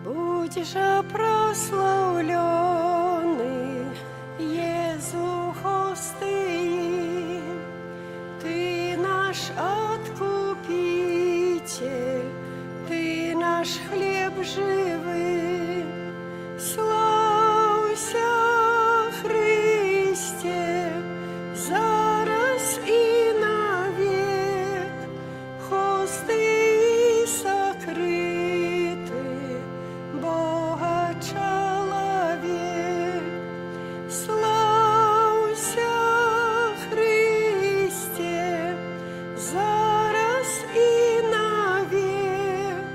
Будь же прославленный, Езу Хостый, Ты наш Откупитель, Ты наш хлеб живый. Славься, Христе, зараз и навек, хосты сокрыты, Бога человек. Славься, Христе, зараз и навек,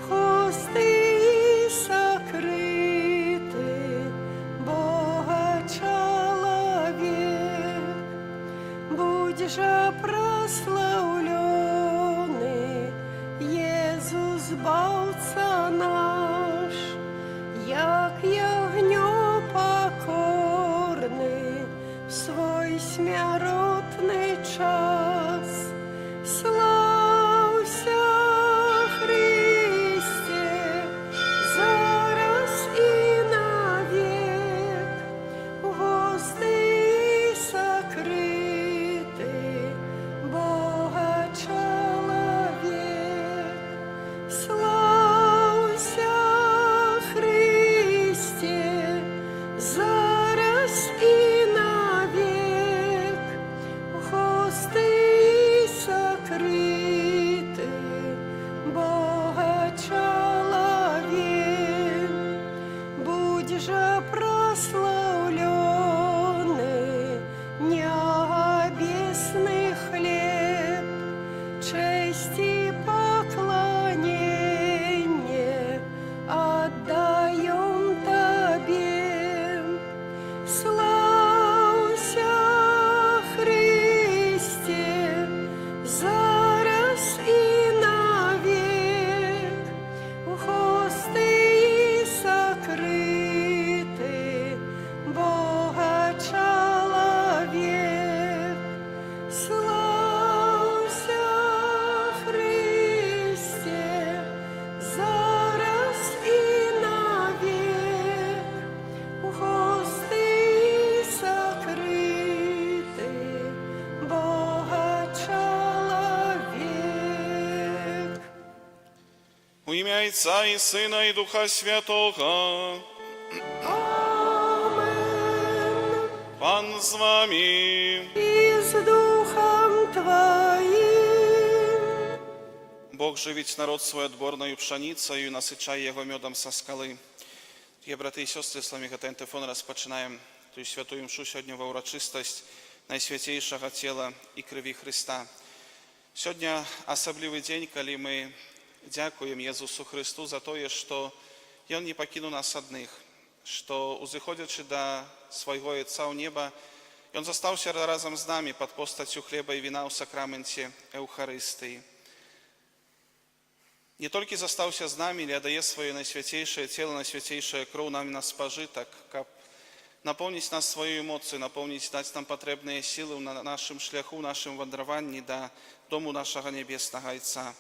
хосты сокрыты, Бога человек. Будь же прославленный, Иисус, Бавца наш, як ягнё покорный в свой смяротный час. Славься, Христе, зараз и навек, госты сокрыты, Бога человек. Славься, Христе, зараз и навек, госты сокрыты, Бога человек. Будь же прославленный, небесный хлеб, честь и поклонение отдаем Тебе. Славься, Христе, зараз и навек, госты сокрыты, Бога человек. Славься, Христе, зараз и навек, госты сокрыты, Бога человек. У ім'я Отця і Сина, і Духа Святого. Амен. Пан з вами. И с Духом Твоим. Бог живить народ свой отборною пшеницею і насичає його медом со скали. Дорогі брати і сестри, з вами Гатентефон розпочинаємо ту святу мшу сьогодні в урочистость найсвятейшого тіла і крові Христа. Сьогодні особливий день, коли ми дякуємо Єсусу Христу за те, що Він не покинув нас одних, що, узиходячи до свого Отця у небо, Він застався разом з нами під постаттю хліба і вина у сакраменті Евхаристії. Не только застался с нами, или отдает свое наисвятейшее тело, наисвятейшее кровь нам на спожиток, как наполнить нас свою эмоцию, наполнить, дать нам потребные силы на нашем шляху, в нашем вандровании до дому нашего Небесного Отца.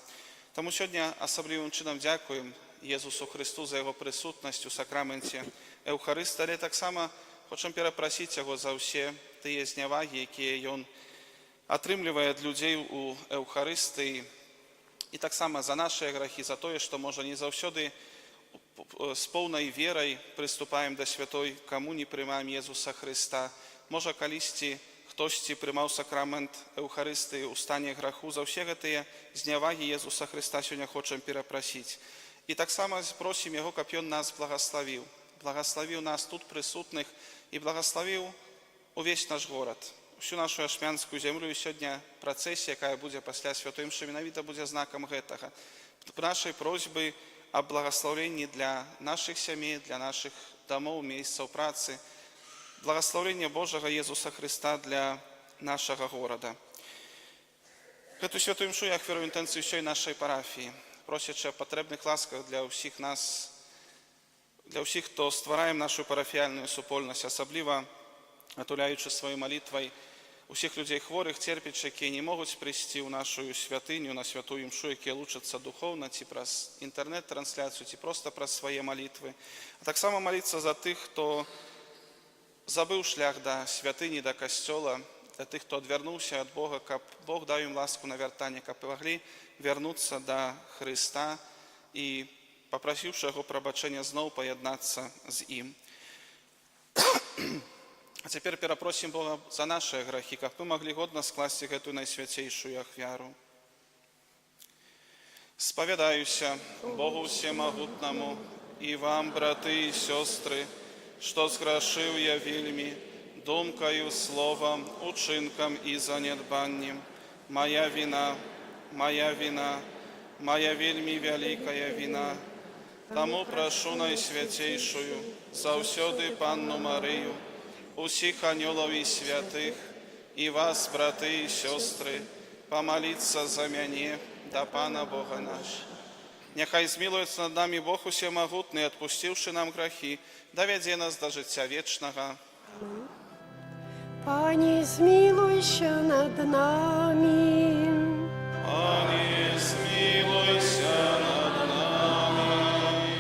Тому сегодня особливым чином дякуем Єсусу Христу за Його присутність у сакраменті Евхаристії, але так само хочемо перепросити Його за всі ті зневаги, які Він отримує від людей у Евхаристії, и так само за наши грехи, за то, что, может, не завсёды с полной верой приступаем до святой коммунии, принимаем Иисуса Христа. Может, колисти, хтось приймав сакрамент Евхаристии, устання греху, за всі ті зневаги Иисуса Христа сегодня хочем перепросить. И так само просим Его, как Он нас благословил. Благословил нас тут присутных и благословил увесь наш город. Всю нашу ашмянскую землю, і сьогодні процесія, яка буде після святої мши, навіть буде знаком этого. Нашої просьби о благословенні для наших сімей, для наших домов, місців праці. Благословення Божого Єсуса Христа для нашого города. Эту святую мшу я хвірую інтенцію всієї нашої парафії, просячи о потрібних ласках для всіх нас, для всіх, хто створяє нашу парафіальну супольність, особливо отуляючи своєю молитвою усіх людзей хворых, церпіць, якія не могуць прыйсці ў нашу святыню, на святую імшу, якія лучацца духоўна, ці праз інтэрнэт-трансляцыю, ці проста праз свае малітвы. А таксама маліцца за тых, хто забыў шлях да святыні, да касцёла, для тых, хто адвярнуўся ад Бога, каб Бог даў ім ласку на вяртанне, каб маглі вярнуцца да Хрыста і, папрасіўшы яго прабачэння, зноў паяднацца з ім. А цяпер перапросім Бога за нашыя грахі, каб мы маглі годна скласці гэтую найсвяцейшую ахвяру. Спавядаюся Богу Всемагутнаму і вам, браты і сёстры, што зграшыў я вельмі думкаю, словам, учынкам і занядбаннем. Моя вина, моя вельмі вялікая вина. Таму прашу найсвяцейшую, заўсёды Панну Марыю, усіх анёлаў і святых, і вас, браты і сёстры, памаліцца за мяне да Пана Бога наш. Няхай змілуецца над намі Бог Усемагутны, адпусціўшы нам грахі, давядзе нас да жыцця вечнага. Пане, змилуйся над нами. Пане, змилуйся над нами.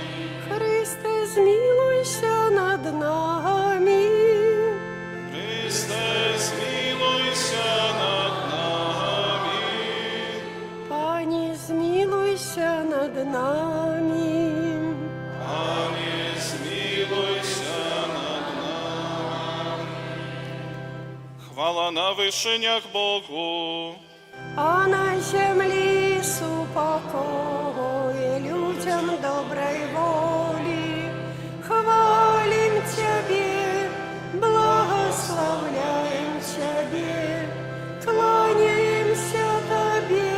Христе, змилуйся над нами. Христе, змилуйся над нами. Пане, змилуйся над нами. Пане, змилуйся над нами. Хвала на вышинях Богу, А на земле супокой людям доброй воли. Хвалим Тебе, благословляем Тебе, кланяемся Тебе,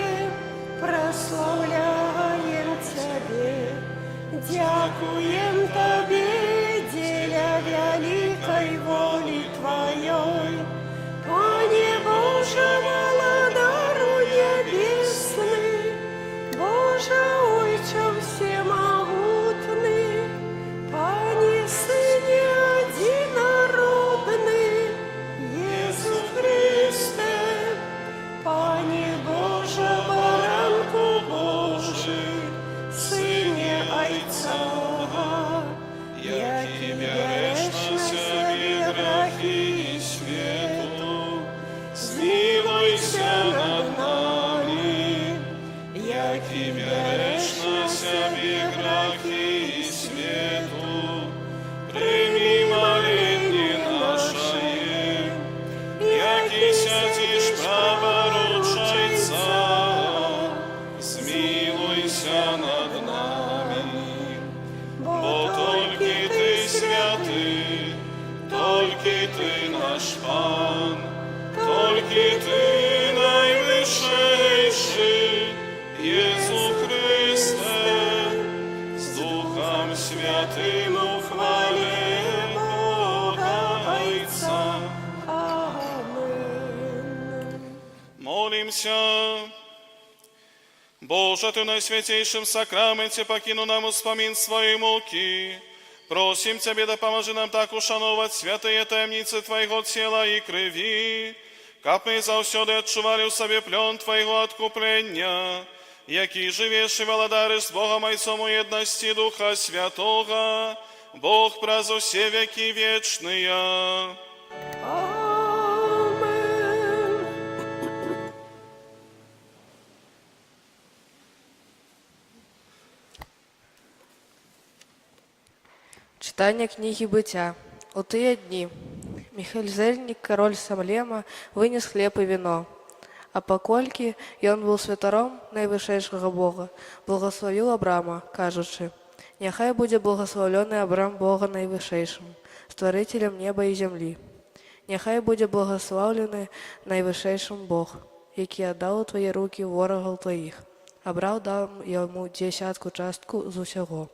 прославляем Тебе, дякуем Тебе, деля великой воли Твоей. Пане Боже, владару небесный, Боже, Отче всемогутный, Пане Сыне единородный, Иисус Христе, Пане Боже, баранку Божий, Сыне Отца, яки берешь на себе грехи и свету, змилуйся над нами, яки береш на себе грехи и свету, прими моление наше, яки сядешь праворучайца, змилуйся над нами, бо только Ты святый, только Ты наш Пан, только Ты найвышейший, Иисус Христе, с Духом Святым ухвале Бога Отца. Аминь. Молимся. Боже, Ты в наисвятейшем сакраменте покину нам успомин своей муки. Просим Тебе, да поможи нам так ушановать святые таємниці Твоего тела и крови, каб мы заўсёды адчували у себе плен Твоего откупления, який живеш и владариш с Богом Отцом у едности Духа Святого, Бог праз усе веки вечные. Amen. Читання книги «Бытия». У тыя дни Михельзельник, король Самлема, вынес хлеб и вино. А покольки ён был святаром найвышэйшага Бога, благословил Абрама, кажучы: «Няхай будзе благословленный Абрам Бога найвышэйшым, стварителем неба и земли. Няхай будзе благословлены найвышэйшым Бог, які аддаў у твае руки ворагаў твоих. Абрам даў яму 10 частку з усяго».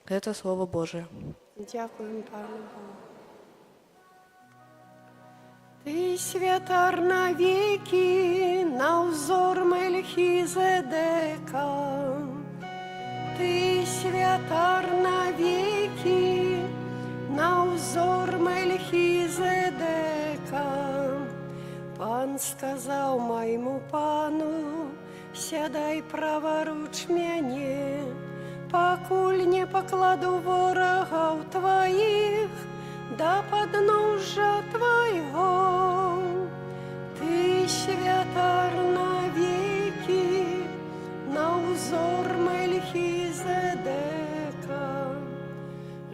Это Слово Божие. Дякуємо, Пане Богу. Ти святар навіки, на взор Мельхізедека. Ти святар навіки, на взор Мельхізедека. Пан сказаў майму пану, сядай праваруч мяне, пакуль не пакладу ворагаў тваіх да падножжа твайго. Ты святар навекі, на ўзор Мельхізедека.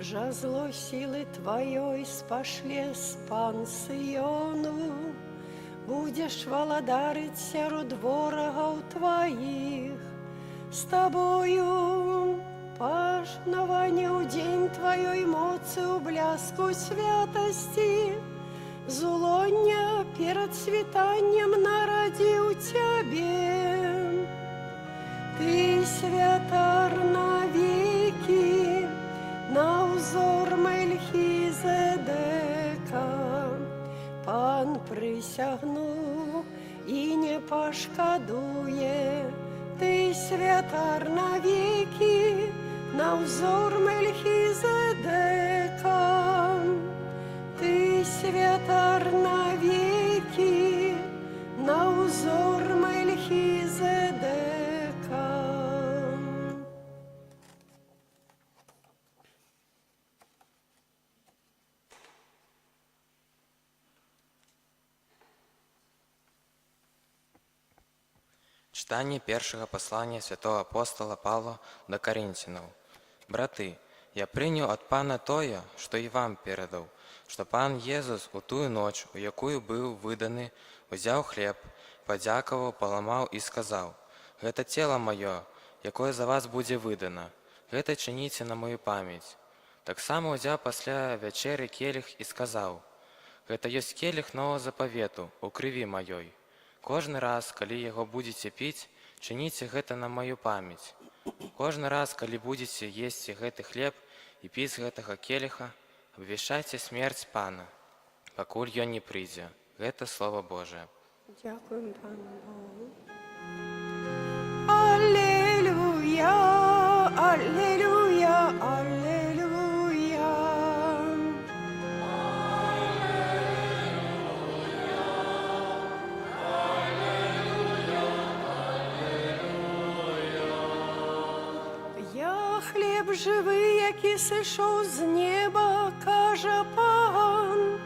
Жазло сілы тваёй спашле з пан Сыёну, будзеш валадарыць сярод ворагаў тваіх. З табою пажнаванне ў дзень тваёй моцы ў бляску святасці, зулоння перад світаннем нарадзіў цябе. Ты святар навекі, на ўзор Мельхізедека. Пан прысягнуў і не пашкадуе. Ты святар навекі, на ўзор Мельхізедека. Ты святар навекі, на ўзор Мельхізедека. Читание первого послания святого апостола Павла до Коринфянам. Браты, я принял от Пана тое, что и вам передал, что Пан Езус у тую ночь, у якую был выданы, взял хлеб, подяковал, поламал и сказал: «Это тело мое, якое за вас будет выдано, это чините на мою память». Так само взял после вечери келих и сказал: «Это есть келих нового заповету у крови моей. Кожны раз, калі яго будете піць, чыніце гэта на маю памяць. Кожны раз, калі будете есці гэты хлеб і піць гэтага келіха, абвяшчайце смерць Пана, пакуль ён не прыйдзе». Гэта Слово Божие. Дякуем Пану Богу. Аллилуйя, аллилуйя, аллилуйя. Я хлеб жывы, які сышоў з неба, кажа Пан.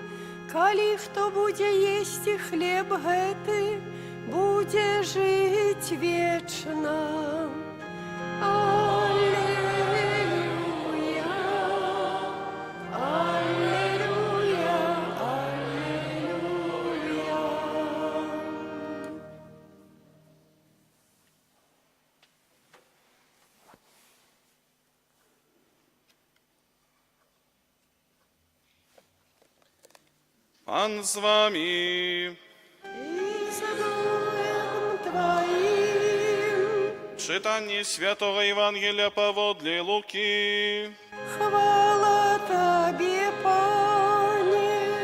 Калі хто будзе есці хлеб гэты, будзе жыць вечна. Аллилуйя, аллилуйя, аллилуйя. Пан з вами. И с Духом Твоим. Читание Святого Евангелия поводле Луки. Хвала Тебе, Пане.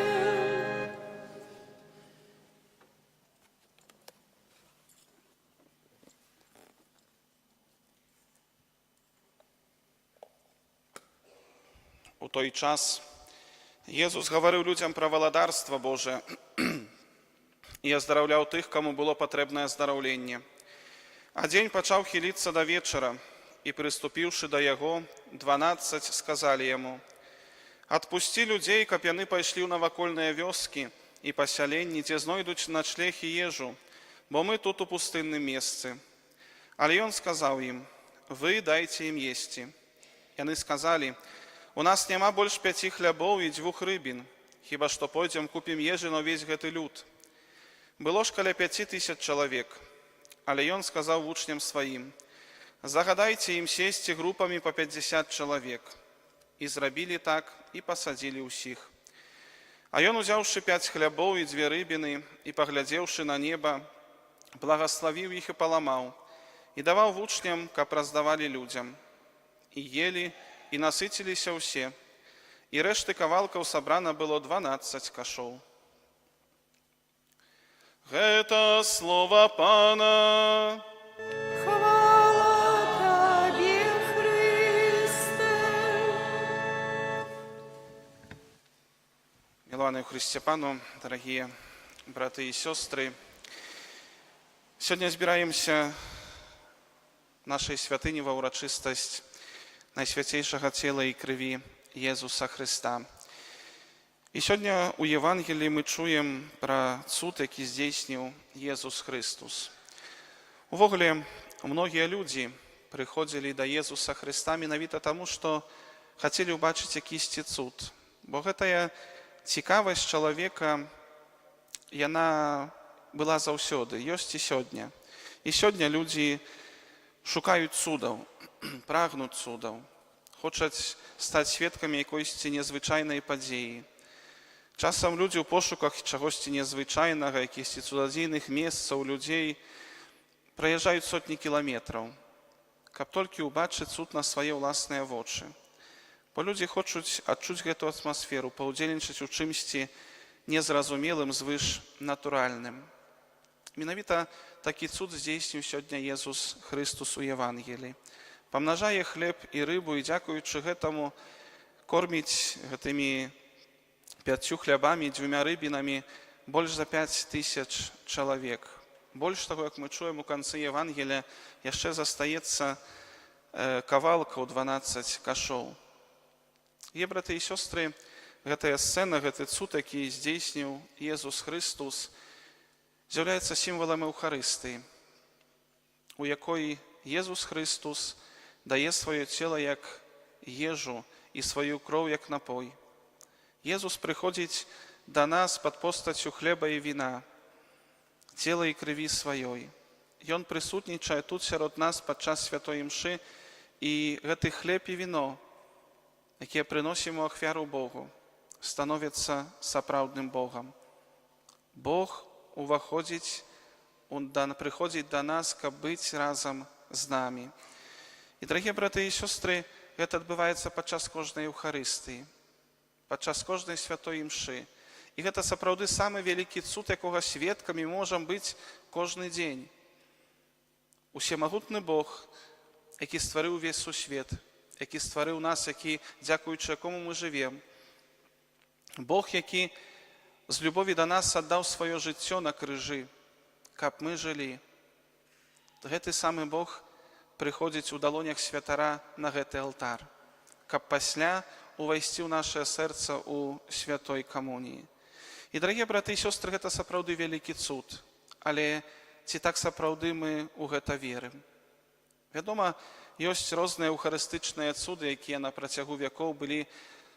У той час Езус гаварыў людзям пра валадарства Божае і аздараўляў тых, каму было патрэбнае аздараўленне. А дзень пачаў хіліцца да вечара, і, прыступіўшы да яго, 12 сказалі яму: «Адпусці людзей, каб яны пайшлі ў навакольныя вёскі і пасяленні, дзе знойдуць начлег і ежу, бо мы тут у пустынным месцы». Але ён сказаў ім: «Вы дайце ім есці». Яны сказалі: «У нас няма больш 5 хлябоў і 2 рыбін, хіба што пойдзем купім ежы на ўвесь гэты люд». Было ж каля 5000 чалавек. Але ён сказаў вучням сваім: «Загадайце ім сесці групамі па 50 чалавек». І зрабілі так, і пасадзілі ўсіх. А ён, узяўшы 5 хлябоў і 2 рыбіны, і паглядзеўшы на неба, благаславіў іх і паламаў, і даваў вучням, каб раздавалі людзям. І елі, і насыціліся ўсе, і рэшты кавалкаў сабрана было 12 кашоў. Гэта Слово Пана. Хвала Тебе, Христе. Милованные в Христе Пану, дорогие браты і сёстры, сёння збіраемся нашай святыні ва ўрачыстасць найсвяцейшага цела і крыві Езуса Хрыста. І сёння ў Евангеліі мы чуем пра цуд, які здзейсніў Езус Хрыстус. Увогуле, многія людзі прыходзілі да Езуса Хрыста менавіта таму, што хацелі ўбачыць якісьці цуд. Бо гэтая цікавасць чалавека, яна была заўсёды, ёсць і сёння. І сёння людзі шукаюць цудаў, прагнуць цудаў, хочуць стаць сведкамі якойсьці незвычайнай падзеі. Часам людзі ў пошуках чагосьці незвычайнага, якісьці цудадзейных месцаў, людзей праязджаюць сотні кіламетраў, каб толькі ўбачыць цуд на свае ўласныя вочы. Бо людзі хочуць адчуць гэту атмасферу, паўдзельнічаць у чымсьці незразумелым, звышнатуральным. Менавіта такі цуд здзейсніў сёння Езус Хрыстус у Евангеліі. Памнажае хлеб і рыбу, і дзякуючы гэтаму корміць гэтымі 5 хлябамі і 2 рыбінамі больш за 5000 чалавек. Больш таго, як мы чуем у канцы Евангелія, яшчэ застаецца кавалкаў 12 кашоў. І, браты і сёстры, гэтая сцэна, гэты цуд, які здзейсніў Езус Хрыстус, з'яўляецца сімвалам Еўхарыстыі, у якой Езус Хрыстус дае сваё цела як ежу і сваю кроў як напой. Езус прыходзіць да нас пад постаццю хлеба і віна, цела і крыві сваёй. Ён прысутнічае тут сярод нас падчас святой імшы, і гэты хлеб і віно, якія прыносім у ахвяру Богу, становяцца сапраўдным Богам. Бог прыходзіць да нас, каб быць разам з намі. І, дарагія браты і сёстры, гэта адбываецца падчас кожнай Еўхарыстыі, падчас кожнай святой імшы. І гэта сапраўды самы вялікі цуд, якога сведкамі можам быць кожны дзень. Усемагутны Бог, які стварыў увесь сусвет, які стварыў нас, дзякуючы якому мы жывем. Бог, які з любові да нас аддаў сваё жыццё на крыжы, каб мы жылі. Гэты самы Бог прыходзіць у далонях святара на гэты алтар, каб пасля увайсці ў нашае сэрца ў святой камуніі. І, дарагія браты і сёстры, гэта сапраўды вялікі цуд, але ці так сапраўды мы ў гэта верым? Вядома, ёсць розныя эўхарыстычныя цуды, якія на працягу вякоў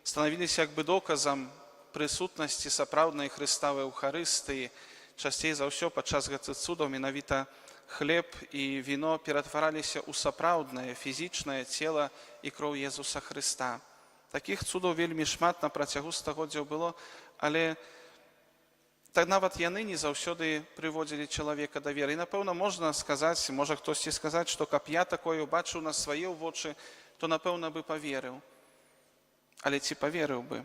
станавіліся як бы доказам прысутнасці сапраўднай Хрыстовай Еўхарыстыі. Часцей за ўсё падчас гэтых цудаў менавіта хлеб і віно ператвараліся ў сапраўднае фізічнае цела і кроў Езуса Хрыста. Такіх цудаў вельмі шмат на працягу стагоддзяў было, але так нават яны не заўсёды прыводзілі чалавека да веры. І, напэўна, можна сказаць, можа хтосьці сказаць, што каб я такое ўбачыў на свае вочы, то, напэўна, бы паверыў. Але ці паверыў бы?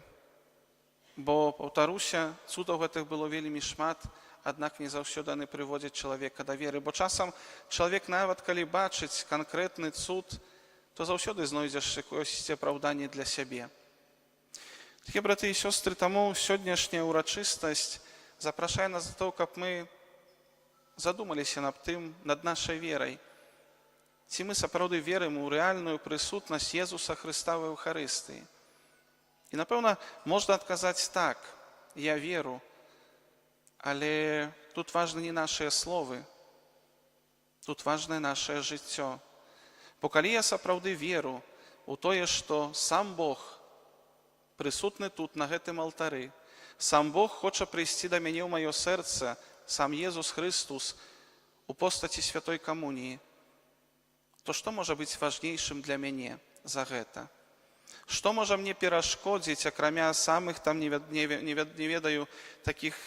Бо, паўтаруся, цудаў гэтых было вельмі шмат, аднак не заўсёды яны прыводзяць чалавека да веры. Бо часам чалавек нават калі бачыць канкрэтны цуд, то заўсёды знойдзеш якосьці апраўданне для сябе. Такія, браты і сёстры, таму сённяшняя ўрачыстасць запрашае нас за то, каб мы задумаліся над нашай верай. Ці мы сапраўды верым у рэальную прысутнасць Езуса Хрыста ў Еўхарыстыі? І, напэўна, можна адказаць так, я веру, але тут важны не нашыя словы, тут важнае нашае жыццё. Бо калі я сапраўды веру у тое, што сам Бог прысутны тут, на гэтым алтары, сам Бог хоча прыйсці да мяне ў маё сэрца, сам Езус Хрыстус у постаці святой камуніі, то што можа быць важнейшым для мяне за гэта? Што можа мне перашкодзіць, акрамя самых там, не ведаю, такіх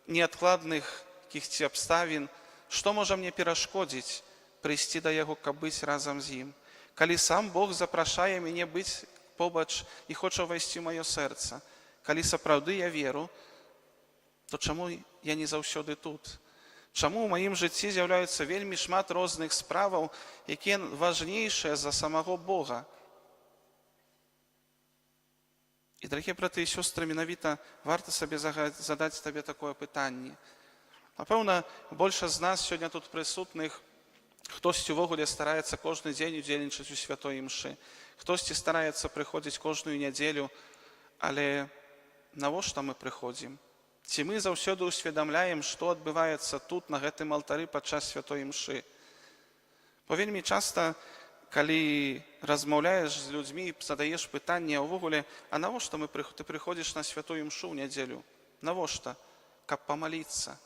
неадкладных якіхсьці абставін, што можа мне перашкодзіць прыйсці да яго, каб быць разам з ім? Калі сам Бог запрашае мяне быць побач і хоча ўвайсці ў маё сэрца, калі сапраўды я веру, то чаму я не заўсёды тут? Чаму ў маім жыцці з'яўляюцца вельмі шмат розных справаў, якія важнейшыя за самого Бога? І, дарагія браты і сёстры, менавіта варта сабе задаць табе такое пытанне. Напэўна, большасць з нас сёння тут прысутных, хтосьці ўвогуле стараецца кожны дзень удзельнічаць у святой імшы, хтосьці стараецца прыходзіць кожную нядзелю, але навошта мы прыходзім? Ці мы заўсёды ўсведамляем, што адбываецца тут, на гэтым алтары падчас святой імшы? Бо вельмі часта, калі размаўляеш з людзьмі, задаеш пытанне ўвогуле, а навошта ты прыходзіш на святую імшу ў нядзелю? Навошта? Каб памаліцца.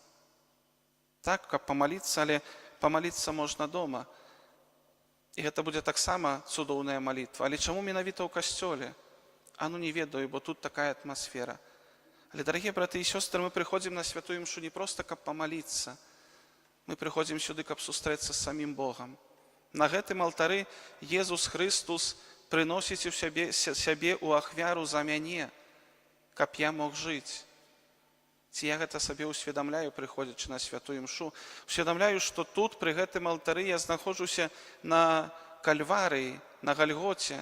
Так, каб памаліцца, але памаліцца можна дома. І гэта будзе таксама цудоўная малітва. Але чаму менавіта ў касцёле? Не ведаю, бо тут такая атмасфера. Але, дарагія браты і сёстры, мы прыходзім на святую імшу не проста, каб памаліцца. Мы прыходзім сюды, каб сустрэцца з самім Богам. На гэтым алтары Езус Христус прыносіць сябе ў ахвяру за мяне, каб я мог жыць. Ці я гэта сабе ўсведамляю, прыходзячы на святую імшу? Усведамляю, што тут, пры гэтым алтары, я знаходжуся на Кальварыі, на Гальгоце,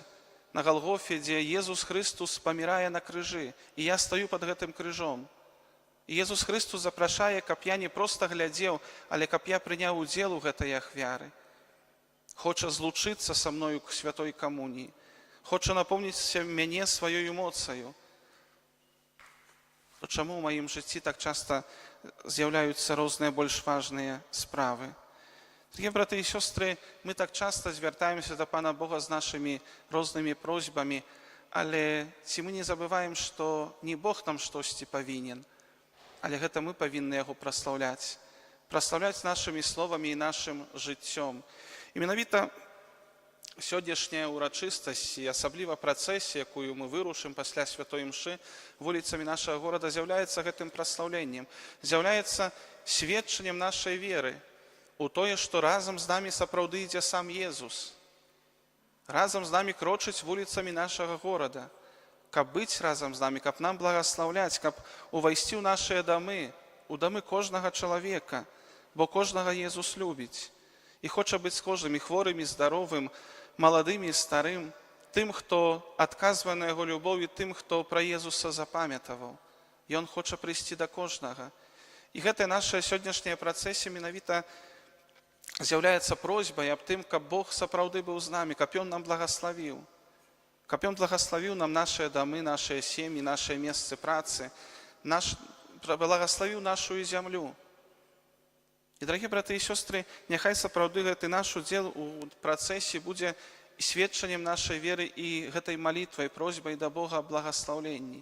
на Галгофе, дзе Езус Христус памірае на крыжы, і я стаю пад гэтым крыжом. І Езус Христус запрашае, каб я не проста глядзеў, але каб я прыняў удзел у гэтай ахвяры. Хоча злучыцца са мною к святой камуніі, хоча напомніць мяне сваёю моцаю. То чаму ў маім жыцці так часта з'яўляюцца розныя больш важныя справы? Дарагія браты і сёстры, мы так часта звяртаемся да Пана Бога з нашымі рознымі просьбамі, але ці мы не забываем, што не Бог нам штосьці павінен, але гэта мы павінны яго праслаўляць нашымі словамі і нашым жыццём. І менавіта сённяшняя ўрачыстасць і асабліва працэсія, якую мы вырушым пасля святой імшы вуліцамі нашага горада, з'яўляецца гэтым праслаўленнем, з'яўляецца сведчаннем нашай веры у тое, што разам з намі сапраўды ідзе сам Езус. Разам з намі крочыць вуліцамі нашага горада, каб быць разам з намі, каб нам благаслаўляць, каб увайсці ў нашыя дамы, у дамы кожнага чалавека, бо кожнага Езус любіць. І хоча быць з кожным, і хворым, і здаровым, маладым і старым, тым, хто адказвае на яго любоў, і тым, хто пра Езуса запамятаваў. Ён хоча прыйсці да кожнага. І гэтая наша сённяшняя працэсія менавіта з'яўляецца просьбай аб тым, каб Бог сапраўды быў з намі, каб Ён нам благаславіў. Каб Ён благаславіў нам нашыя дамы, нашыя сем'і, нашыя месцы працы, благаславіў нашую зямлю. І, дарагія браты і сёстры, няхай сапраўды гэты наш удзел у працэсе будзе сведчаннем нашай веры і гэтай малітвай, просьбай да Бога аб благаслаўленні.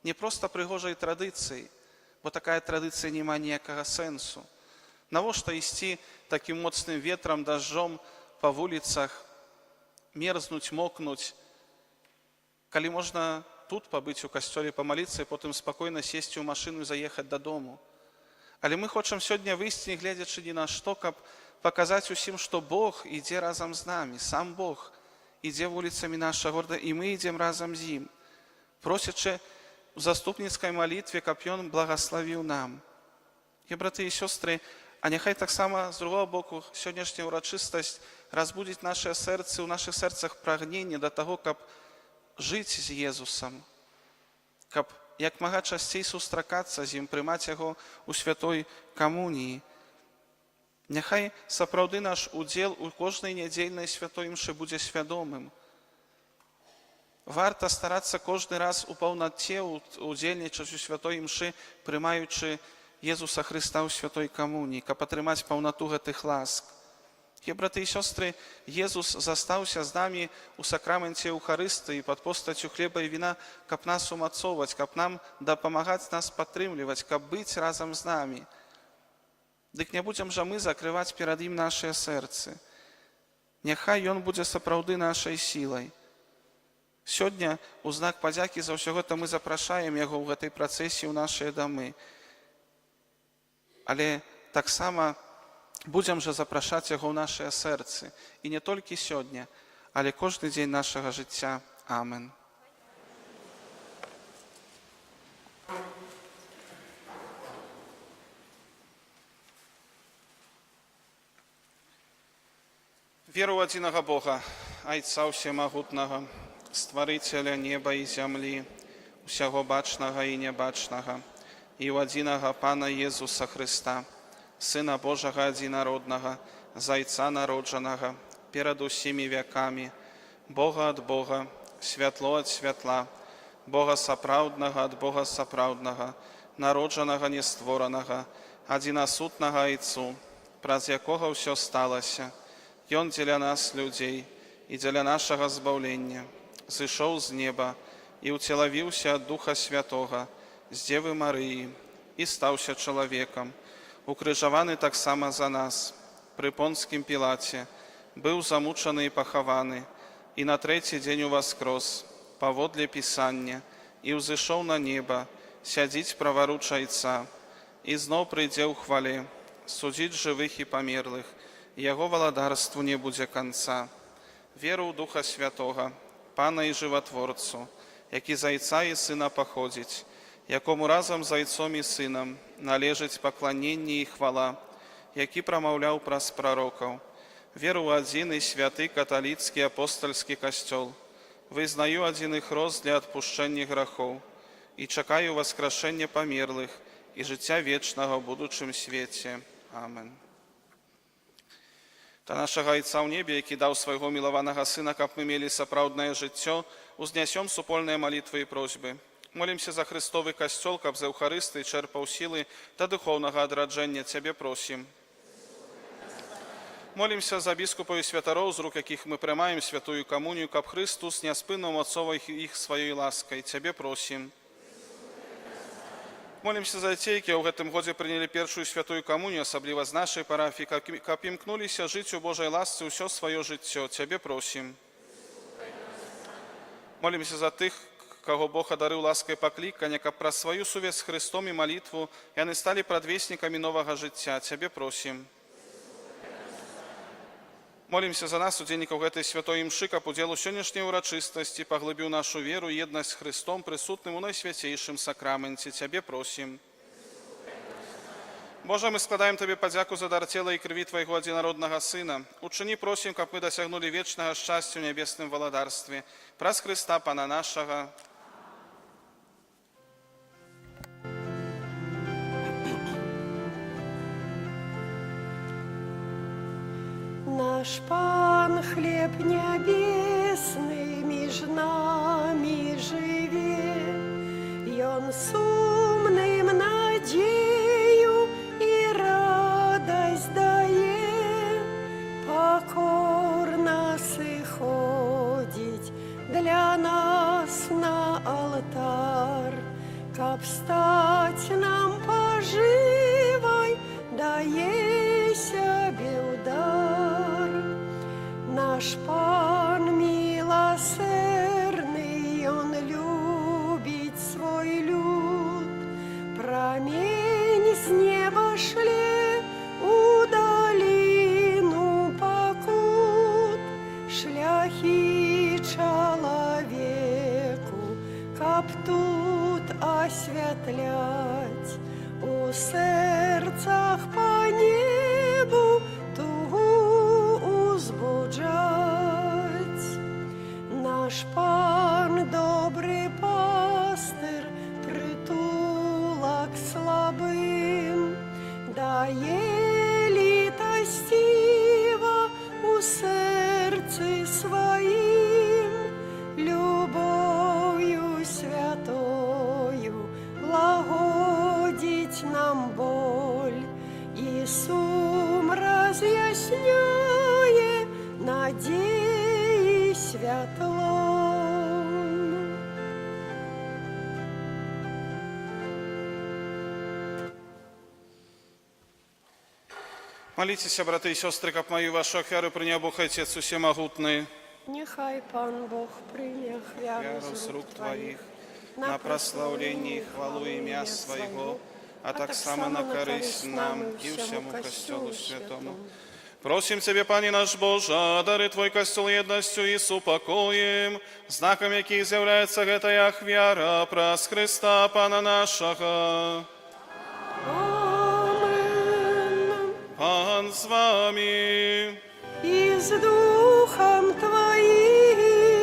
Не проста прыгожай традыцыі, бо такая традыцыя не мае ніякага сэнсу. Навошта ісці такім моцным ветрам, дажджом па вуліцах, мерзнуць, мокнуць, калі можна тут пабыць у касцёле, памаліцца і потым спакойна сесці ў машыну і заехаць дадому. Але мы хочам сёння выйсці, не гледзячы ні на што, каб паказаць усім, што Бог ідзе разам з намі, сам Бог ідзе вуліцамі нашага горада, і мы ідзем разам з ім, просячы у заступніцкай малітве, каб Ён благаславіў нам. І, браты і сёстры, а няхай таксама з другого боку сённяшняя ўрачыстасць разбудзіць нашыя сэрцы, у нашых сэрцах прагненне да таго, каб жыць з Езусам, каб як мага часцей сустракацца з ім, прымаць яго ў святой камуніі. Няхай сапраўды наш удзел у кожнай нядзельнай святой імшы будзе свядомым. Варта старацца кожны раз у паўнаце удзельнічаць у святой імшы, прымаючы Езуса Хрыста ў святой камуніі, каб атрымаць паўнату гэтых ласк. І, браты і сёстры, Езус застаўся з намі ў сакраменце Еўхарыстыі пад постаццю хлеба і віна, каб нас умацоўваць, каб нам дапамагаць, нас падтрымліваць, каб быць разам з намі. Дык не будзем жа мы закрываць перад ім нашыя сэрцы. Няхай Ён будзе сапраўды нашай сілай. Сёння у знак падзякі за ўсё гэта мы запрашаем яго ў гэтай працэсіі ў нашыя дамы. Але таксама будзем жа запрашаць яго ў нашыя сэрцы. І не толькі сёння, але кожны дзень нашага жыцця. Амен. Веру ў адзінага Бога, Айца ўсемагутнага, Стварыцеля неба і зямлі, усяго бачнага і нябачнага, і ў адзінага Пана Езуса Христа, Сына Божага адзінароднага, Зайца народжанага, перад усімі вякамі, Бога ад Бога, святло ад святла, Бога сапраўднага ад Бога сапраўднага, народжанага нестворанага, адзінасутнага Айцу, праз якога ўсё сталася. Ён дзеля нас, людзей, і дзеля нашага збаўлення, зышоў з неба і ўцелавіўся ад Духа Святога, з Дзевы Марыі, і стаўся чалавекам, укрыжаваны таксама за нас, пры Понскім Пілаце, быў замучаны і пахаваны, і на трэці дзень уваскрос, паводле Пісання, і ўзышоў на неба, сядзіць праваруч Айца, і зноў прыйдзе ў хвале, судзіць жывых і памерлых, яго валадарству не будзе канца. Веру ў Духа Святога, Пана і Жыватворцу, які з Айца і Сына паходзіць, якому разам з Айцом і Сынам належыць пакланенне і хвала, які прамаўляў праз прарокаў. Веру ў адзіны святы каталіцкі апостальскі касцёл, вызнаю адзіны хрост для адпушчэння грахоў і чакаю васкрашэння памерлых і жыцця вечнага ў будучым свеце. Амен. Та нашага Айца ў небе, які даў свайго мілаванага Сына, каб мы мелі сапраўднае жыццё, узнясём супольныя малітвы і просьбы. Молімся за Христовы касцёл, каб з Еўхарыстыі чэрпаў сілы та духоўнага адраджэння. Цябе просім. Молімся за біскупаў і святароў, з рук якіх мы прымаем святую камунію, каб Христус няспынна ўмацоўваў іх сваёй ласкай. Цябе просім. Молімся за дзяцей, якія ў гэтым годзе прынялі першую святую камунію, асабліва з нашай парафіі, каб імкнуліся жыць у Божай ласцы ўсё сваё жыццё. Цябе просім. Молімся за тых, каго Бог адарыў ласкай паклікання, каб праз сваю сувязь з Христом і малітву яны сталі прадвеснікамі новага жыцця. Цябе просім. Молімся за нас, удзельнікаў гэтай святой імшы, каб удзел у сённяшняй урачыстасці паглыбіў нашу веру і еднасць з Христом, прысутным у найсвяцейшым сакраменце. Цябе просім. Божа, мы складаем Табе падзяку за дар цела і крыві Твайго адзінароднага Сына. Учыні, просім, каб мы дасягнулі вечнага шчасця ў нябесным валадарстве. Праз Христа, Пана нашага. Наш Пан, хлеб небесный, між нами живе, Ён сумным надею и радость дае, покорно сыходить для нас на алтарь, каб стать нам поживой, дае себе удар. Наш Пан милосердный, Он любит свой люд, промень с неба шле у долину покут, шляхи человеку, каб тут осветлять, у сердцах по небу тугу узбуджать. Наш Пан добрый пастыр, притулок слабым, дае литостиво у сердце своим, любовью святою лагодить нам боль, и сум разъясняе надеи святлом. Моліться, брати і сестри, каб мою вашу ахвяру прийняв Бог Отець усемогутний. Нехай Пан Бог прийняв Вяру з рук Твоїх, на прославлення і хвалу ім'я Своєго, а так само на користь нам і всьому Костьолу Святому. Просим Тебе, Пане наш Боже, одари Твой костел єдністю і супокоєм, знаком яких з'являється гэтая ахвяра праз Христа Пана нашого. Амен. Пан з вами. И с Духом Твоим.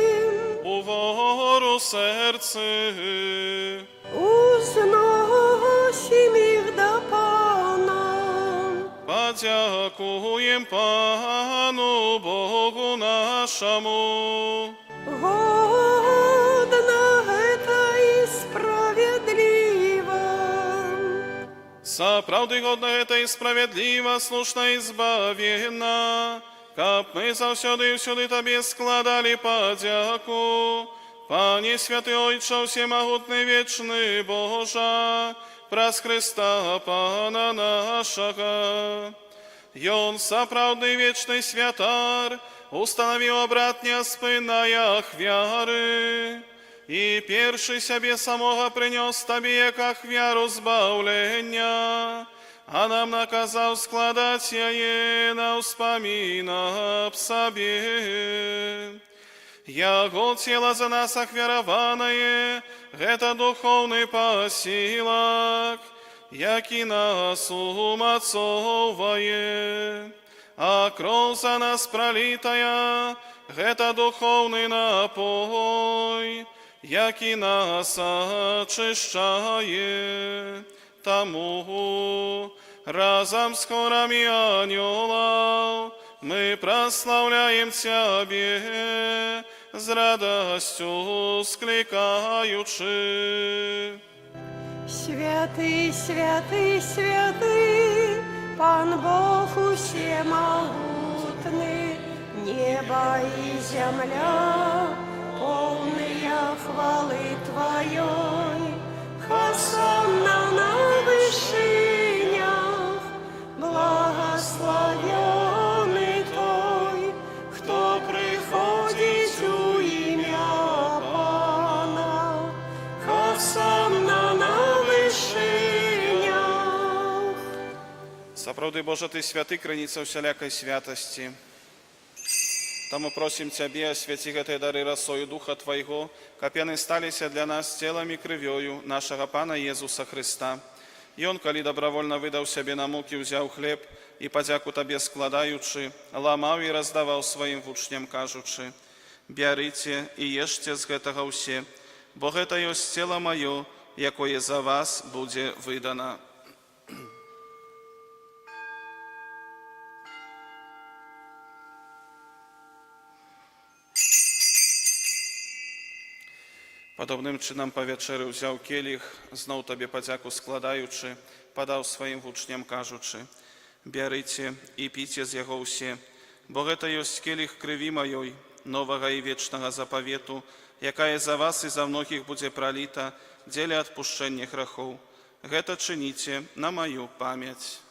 У вору серце. Узносим их до Пана. Подякуем Пану Богу нашему. Годно это и справедливо. Сапраўды годна гэта і справядліва, слушна і збавена, каб мы заўсёды і ўсюды Табе складалі падзяку. Пане святы Ойча, всемагутны вечны Божа, праз Христа Пана нашага. Ён сапраўдны вечны святар, установіў абрад няспыннай ахвяры, і першы сябе самога прынёс Табе як ахвяру збаўлення, а нам наказаў складаць яе на ўспамін аб сабе. Яго цела за нас ахвяраванае, гэта духоўны пасілак, які нас умацоўвае, а кроў за нас пралітая, гэта духоўны напой, які нас ачышчае. Таму разам з хорамі анёлаў мы праслаўляем Цябе, з радасцю склікаючы. Святый, святый, святый, Пан Бог усемогутный, небо и земля, полные хвалы Твоей. Хосанна на вышинях, благословенный Той, кто приходит у имя Пана. Хосанна на вышинях. Сапраўды, Божа, Ты святы, крыніца ўсялякай святасці. Таму просім Цябе, асвяці гэтыя дары расою Духа Твайго, каб яны сталіся для нас целам і крывёю нашага Пана Езуса Христа. Ён, калі добравольна выдаў сябе на мукі, узяў хлеб і, падзяку Табе складаючы, ламаў і раздаваў сваім вучням, кажучы: «Бярыце і ешце з гэтага ўсе, бо гэта ёсць цела маё, якое за вас будзе выдана». Падобным чынам па вячэры ўзяў келіх, зноў Табе падзяку складаючы, падаў сваім вучням, кажучы: «Бярыце і піце з яго ўсе, бо гэта ёсць келіх крыві маёй, новага і вечнага запавету, якая за вас і за многіх будзе праліта дзеля адпушчэння грахоў. Гэта чыніце на маю памяць».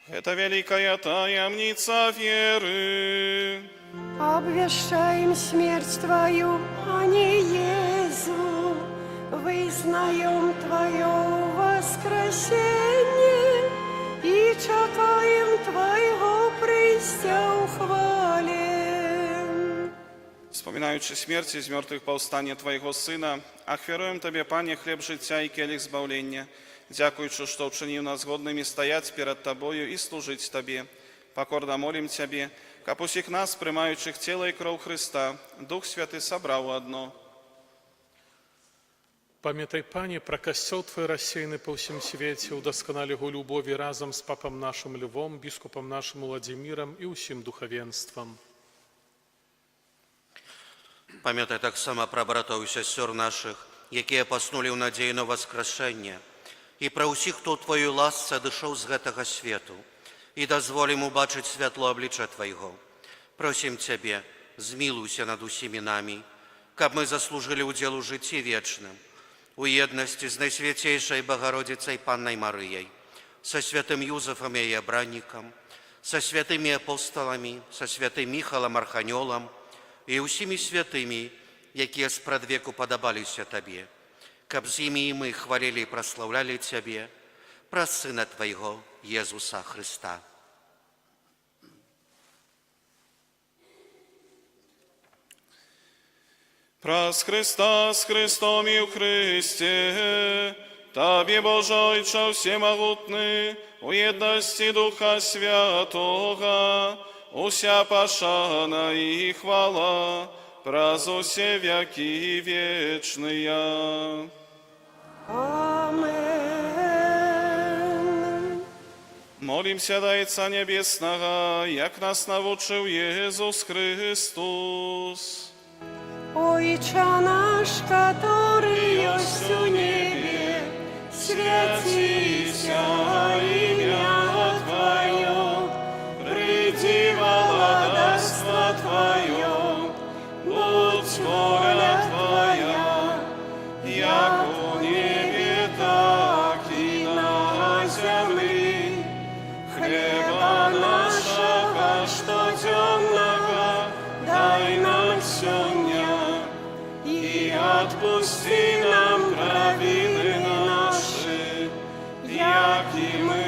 Это великая таямница веры. Обвещаем смерть Твою, а не Езу, вызнаем Твое воскресение и чекаем Твоего прийстя у хвале. Wspominając śmierć i zmartwychwstanie Twojego Syna, ахвяруем Табе, Пане, хлеб життя і келих збавлення, дякуючи, що вчинив нас годними стоять перед Тобою і служить Табе. Покорно молим Тебе, каб усіх нас, приймаючих тіло і кров Христа, Дух Святий собрав одно. Памятай, Пане, про костел Твой рассеянный по всем свете, удосконали его любови разом с папом нашим Львом, бискупом нашим Владимиром и усім духовенством. Памятай так само про братов и сестер наших, якія паснули ў надзеі на воскрешение, і пра ўсіх, хто ў Твоёй ласцы адышоў з гэтага свету, і дазволім убачыць святло аблічча Твайго. Просім Цябе, змілуйся над усімі намі, каб мы заслужылі ўдзел у жыцці вечным, у еднасці з Найсвяцейшай Богородицей Паннай Марыяй, са святым Юзефам яе абраннікам, са святымі апосталамі, са святым Міхалам Арханёлам і ўсімі святымі, якія спрадвеку падабаліся Табе, каб з імі і мы хвалілі і праслаўлялі Цябе праз Сына Твайго, Езуса Христа. Праз Христа, з Христом і в Христі, Тобі, Боже Отче всемогутний, у єдності Духа Святого, уся пошана і хвала, праз усе веки вечные. Amen. Молимся до Отца Небесного, як нас навучив Єсус Христос. Отче наш, который есть у небе, святися имя Твое, приди владарство Твое, будь воля Твоя, як у небе, так и на земле. Хлеба нашего, что темного, дай нам сегодня, и отпусти нам провины наши, як и мы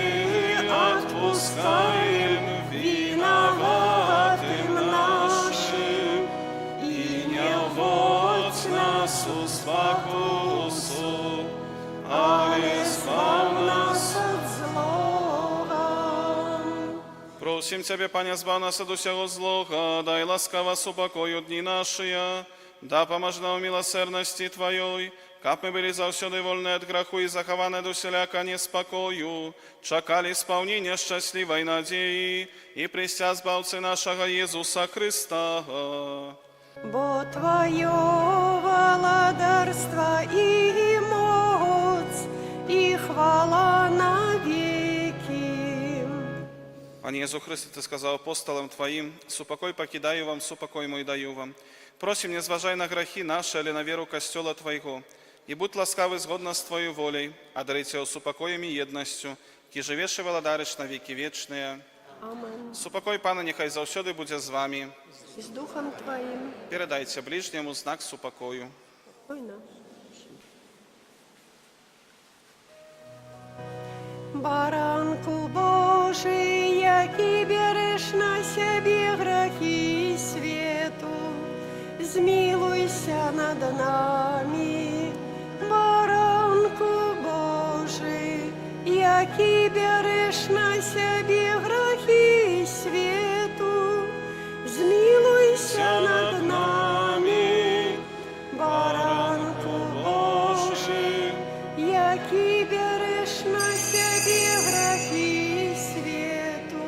отпускаем виноватым нашим, и не вводь нас в спокусу, але избав нас от злого. Просим Тебе, Пане, збав нас от усього злого, дай ласкаво супокою дни наши, да поможи нам в милосердности Твоей, как мы были завсёды вольны от греху и захованы до вселяка неспокою, чакали исполнения счастливой надеи и престя збавцы нашего Иисуса Христа. Бо Твое владарство и моц, и хвала навеки. Пане Иисус Христе, Ты сказал апостолам Твоим, «Супокой покидаю вам, супокой мой даю вам». Просим, не зважай на грехи наши, але на веру костела Твоего, и будь ласкавый згодно с Твоей волей, одари Тебя супокоем и едностью, ки живешь и владариш на веки вечные. Амен. Супокой, Пане, нехай завсёды буде з вами. И с Духом Твоим. Передайте ближнему знак супокою. Ой, на. Баранку Божий, який береш на себе грехи свету, змилуйся над нами. Баранку Божий, який береш на себе грехи свету, змилуйся над нами. Баранку Божий, який береш на себе грехи свету,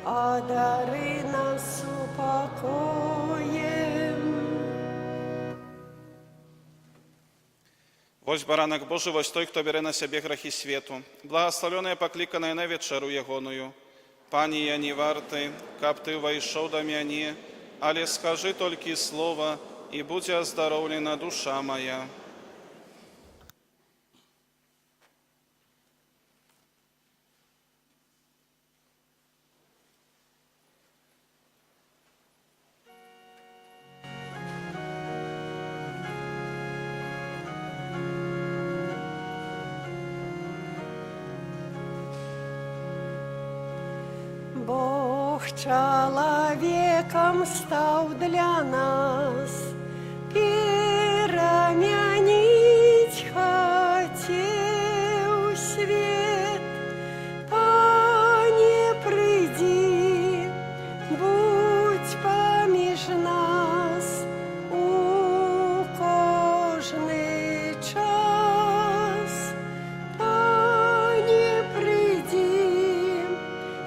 одари нас упокоем. Вось баранок Божий, вось той, хто бере на себе грехи свету. Благословенная, покликанная на вечеру ягоную. Пане, я не варты, каб Ты войшов до мяне, але скажи только слово, и будь оздоровлена душа моя. Бог человеком стал для нас, переменить хотел свет. Пане, приди, будь помеж нас у кожный час. Пане, приди,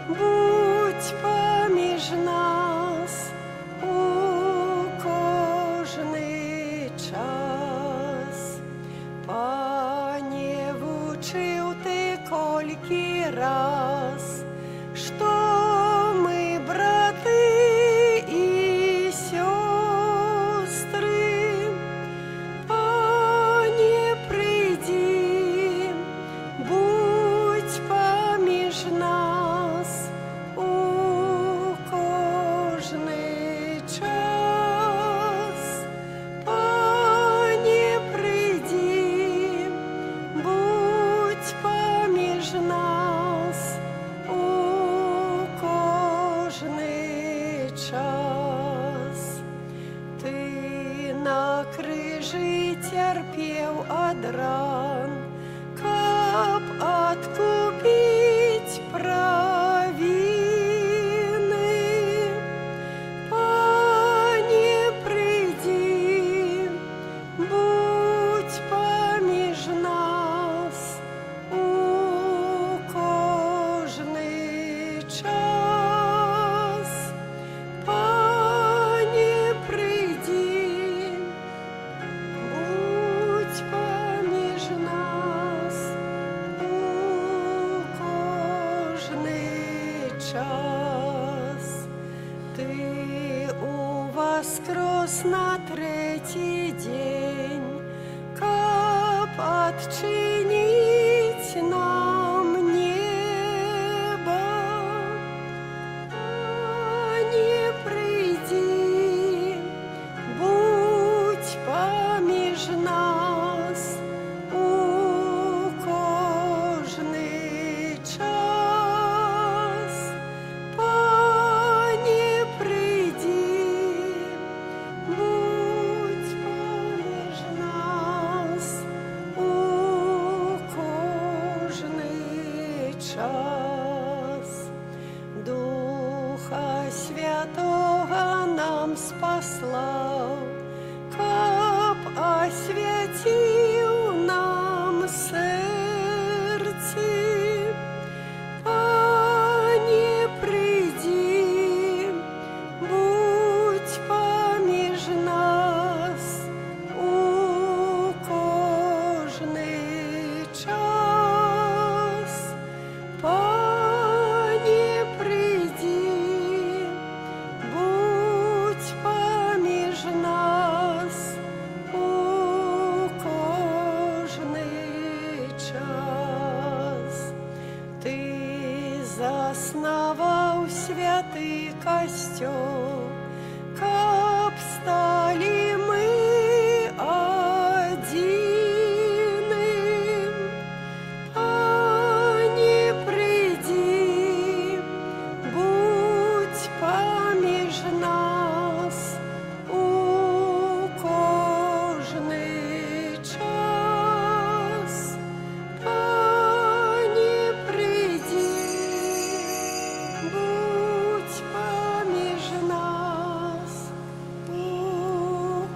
будь помеж нас у кожний час. Пане, вучив Ти кольки раз, що ми, брати і сестри. Пане, приди, будь помеж нас у кожний час. Пане, приди, будь помеж нас у нас на третий день, каб отчинить нам небо, не приди, будь помеж нас у кожный час, Пане, приди, будь помеж нас у кожный час. Духа Святого нам спаслав, каб освятил нам сердце. Пане, приди, будь помеж нас у кожный час. Пане, приди, будь помеж нас у кожный час. Ты заснаваў святы касцёл, каб стали мы адзіным. Пане, приди, будь помеж нас у кожный час. Пане, приди, будь помеж нас у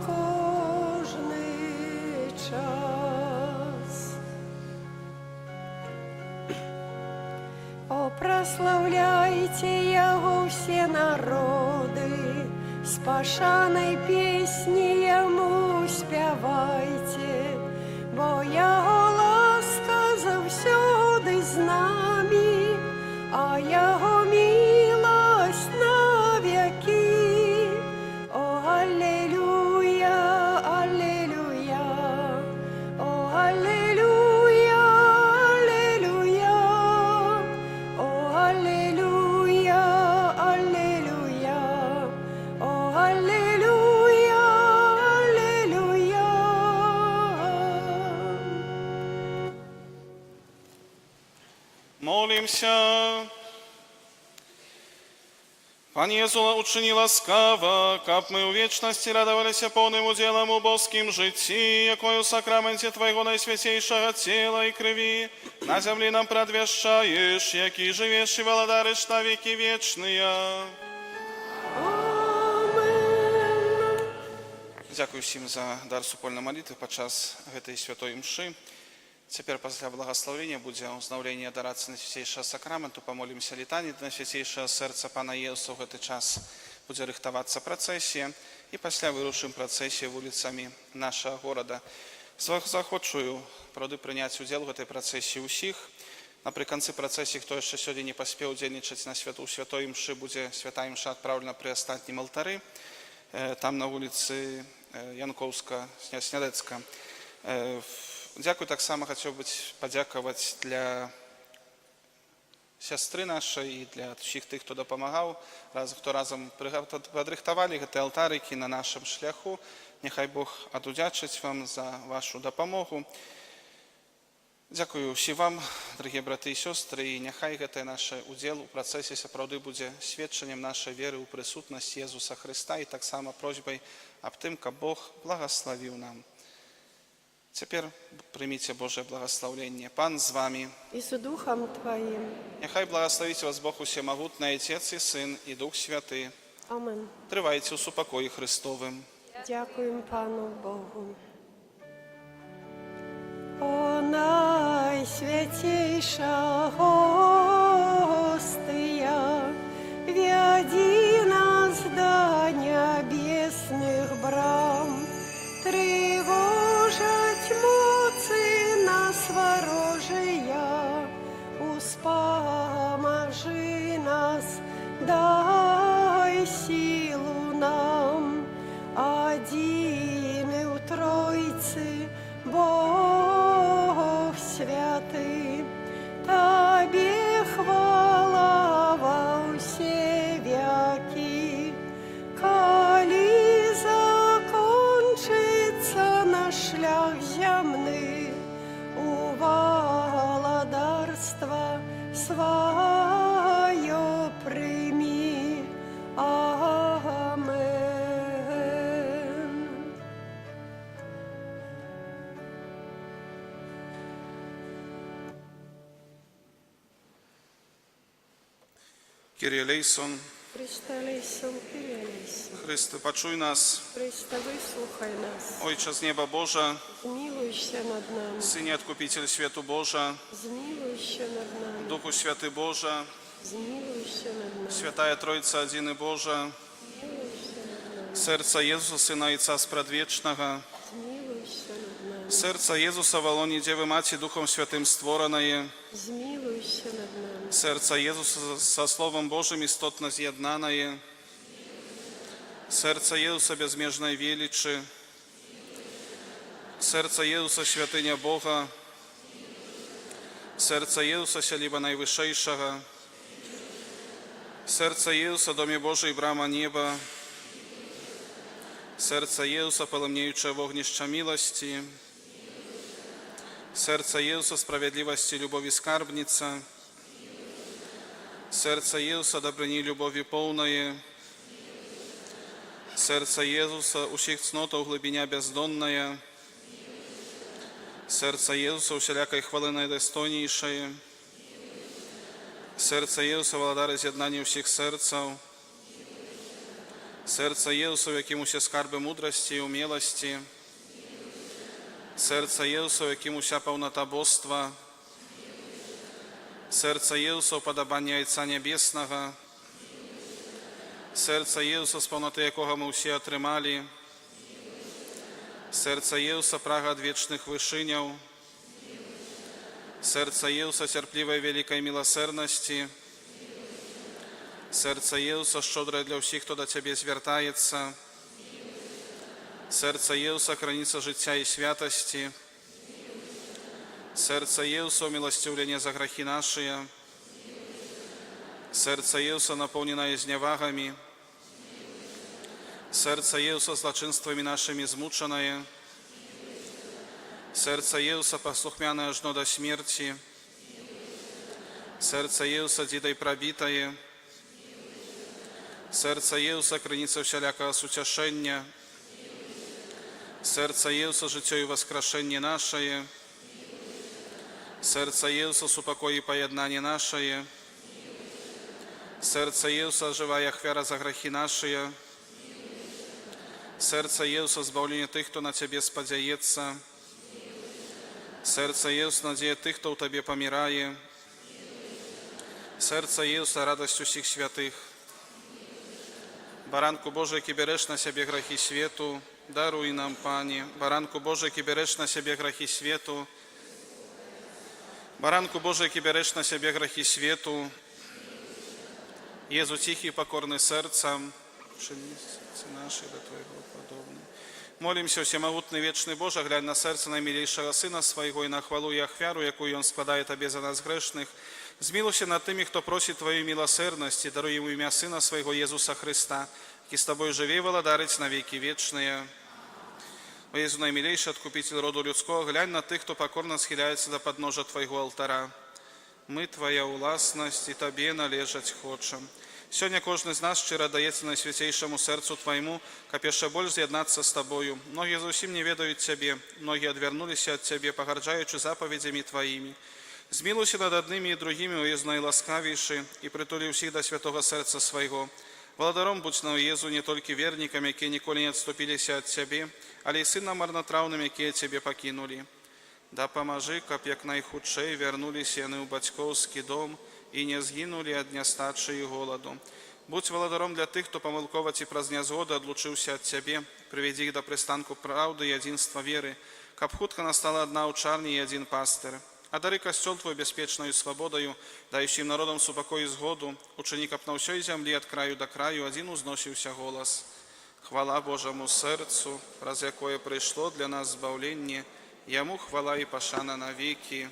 кожный час. О, прославляйте Яго все народы, с пашанай песни Яму спявайте, бо Яго ласка завсёды з нами, а Яго милость навеки. О, аллилуйя, аллилуйя, о, аллилуйя, аллилуйя, о, аллилуйя, аллилуйя, о, аллилуйя, аллилуйя. Молимся. Пanie Jezu, uczyni łaskawa, kab my u wieczności radowaliśmy pełnym udziałem u boskim życi, jakою w sakramencie Twojego najświętniejszego ciała i krwi na ziemi nam predwieszczajesz, jaki żywiesz i władarisz na wieki wieczne. Дзякую всім за дар супольнай малітвы падчас гэтай святой імшы. Цяпер пасля благаслаўлення будзе ўзнаўленне адарацыі Найсвяцейшага сакраменту. Памолімся літані да Найсвяцейшага сэрца Пана Езуса. У гэты час будзе рыхтавацца працэсія, і пасля вырушым працэсіі вуліцамі нашага горада. Захочую, праўды, прыняць удзел у гэтай працэсіі ўсіх. Напрыканцы працэсіі, хто яшчэ сёння не паспеў удзельнічаць на святой імшы, будзе святая імша адпраўлена пры астатнім алтары, там на вуліцы Янкоўска, Снядецка. Дзякую, таксама хацеў бы падзякаваць для сястры нашай і для ўсіх тых, хто дапамагаў, хто разам падрыхтавалі гэты алтарыкі на нашым шляху. Няхай Бог адудзячыць вам за вашу дапамогу. Дзякую ўсім вам, дарагія браты і сёстры, і няхай гэты наш удзел у працэсе сапраўды будзе сведчаннем нашай веры ў прысутнасць Езуса Хрыста і таксама просьбай аб тым, каб Бог благаславіў нам. Цяпер прыміце Божае благаслаўленне. Пан з вамі. И с Духом Твоим. Няхай благаславіць вас Бог усемагутны, Отец і Сын і Дух Святы. Амин. Трывайце ў супакоі Христовым. Дякуем Пану Богу. О Найсвятейша Гостия, веди нас до небесных брам, тревожить моцы нас ворожия, успоможи нас, дай силу нам, а Kyrie eleison, Христе Лейсон, Kyrie Лейсон. Chryste, poczuj nas. Христе, вислухай нас. Ojcze z nieba Boża, Змилуйся над нами. Synie Odkupiciel światu Boża, Змилуйся над нами. Duchu Święty Boża, Змилуйся над нами. Świętaja Trójca Jedyny Boża, Змилуйся над нами. serca Jezusa, Syna Ojca Spradwiecznego, Змилуйся над нами. serca Jezusa w łonie Dziewy Maci Duchom Świętym stworzone, Змилуйся над нами. serca Jezusa ze Słowem Bożym istotno zjednane, serca Jezusa bezmierznej wieliczy, serca Jezusa Świętynia Boga, serca Jezusa Sieliba Najwyższego, serca Jezusa Domie Bożej Brama Nieba, serca Jezusa pełniające ogniszcza miłości, serca Jezusa sprawiedliwości, lubowi skarbnica, serca Jezusa dobryni, lubowi pełnej, serca Jezusa usich cnota uglębienia bezdonnej, serca Jezusa usielakaj chwały najdostojniejszej, serca Jezusa władary zjednania wszystkich serców, serca Jezusa, w jakim się skarby mądrości i umielości, serca Jezusa, w jakim się pełnota bóstwa, serca Jezusa, upodobania Ojca Niebiesnego, serca Jezusa, z pełnoty jakiego my się otrzymali, serca Jezusa, praga odwiecznych wyżyniów, serca Jezusa, cierpliwej wielkiej miłosierności, serca Jezusa, szczodre dla wszystkich, kto do Ciebie zwracaється, serca Jezusa, granica życia i świętości, serca Jezusa, umiłosierdzenie za grzechy nasze, serca Jezusa, napełnione zniewagami, serca Jezusa, zloczyństwami naszymi zmuczone, serca Jezusa, posłuchmiane aż do śmierci, serca Jezusa, dziday probitaje, serca Jezusa, granica wszelkiego ucieszenia, serca Jezusa, życie i wskrzeszenie nasze, serca Jezusa, upokój i pojednanie nasze, serca Jezusa, żywa ofiara za grzechy nasze, serca Jezusa, zbawienie tych, kto na Ciebie spodziewaється, serca Jezusa, nadzieja tych, kto u Tobie pomieraje, serca Jezusa, radość wszystkich świętych. Baranku Boży, jaki bierzesz na siebie grzechy światu, daruj nam, Panie. Baranku Boży, jaki bierzesz na siebie grzechy światu, Baranku Boży, jaki bierzesz na siebie grzechy światu, Jezu cichy i pokorny sercem, przynieś nasze do Twojego podobne. Молим się, всемогутный wieczny Boże, глянь na serce najmilejszego Syna swojego i na chwalu i ofiarу, jaką On składaje Tobie za nas grzesznych. Zmiłuj się nad tymi, kto prosi Twojej miłosierności, daruj mu imię Syna swojego Jezusa Chrysta, który z Tobою żyje i wладарить na wieki wieczne. O Jezu, najmilejszy Odkupiciel rodu ludzkiego, глянь na tych, kto pokorno schyляется do podnóża Twojego altara. My Twoja własność i Tobie należeć chcemy. Сегодня кожен из нас щиро дається Найсвятейшему серцу Твоему, как еще больше з'єднатися с Тобою. Многие зовсім не ведают Тебе, многие отвернулись от Тебе, погарджаючи заповедями Твоими. Змилуйся над одними и другими, о Езу наиласкавейший, и притули всех до святого сердца Своего. Владаром будь на Езу не только верникам, які ніколи не отступились от Тебе, але и сынам марнотравным, які Тебе покинули. Да поможи, как як найхудшей вернулись яны в батьковский дом, и не згинули от дня стачи и голоду. Будь владаром для тых, кто помилково ці праз дня згоди отлучився от Тебе, приведи их до пристанку правды и единства веры, каб хутко настала одна учарня и один пастырь. Одари костел Твой беспечною свободою, дающим народам супокой и згоду, учини, каб на всей земли от краю до краю один узносился голос. Хвала Божому сердцу, раз якое пришло для нас збавление, Ему хвала и пошана на веки.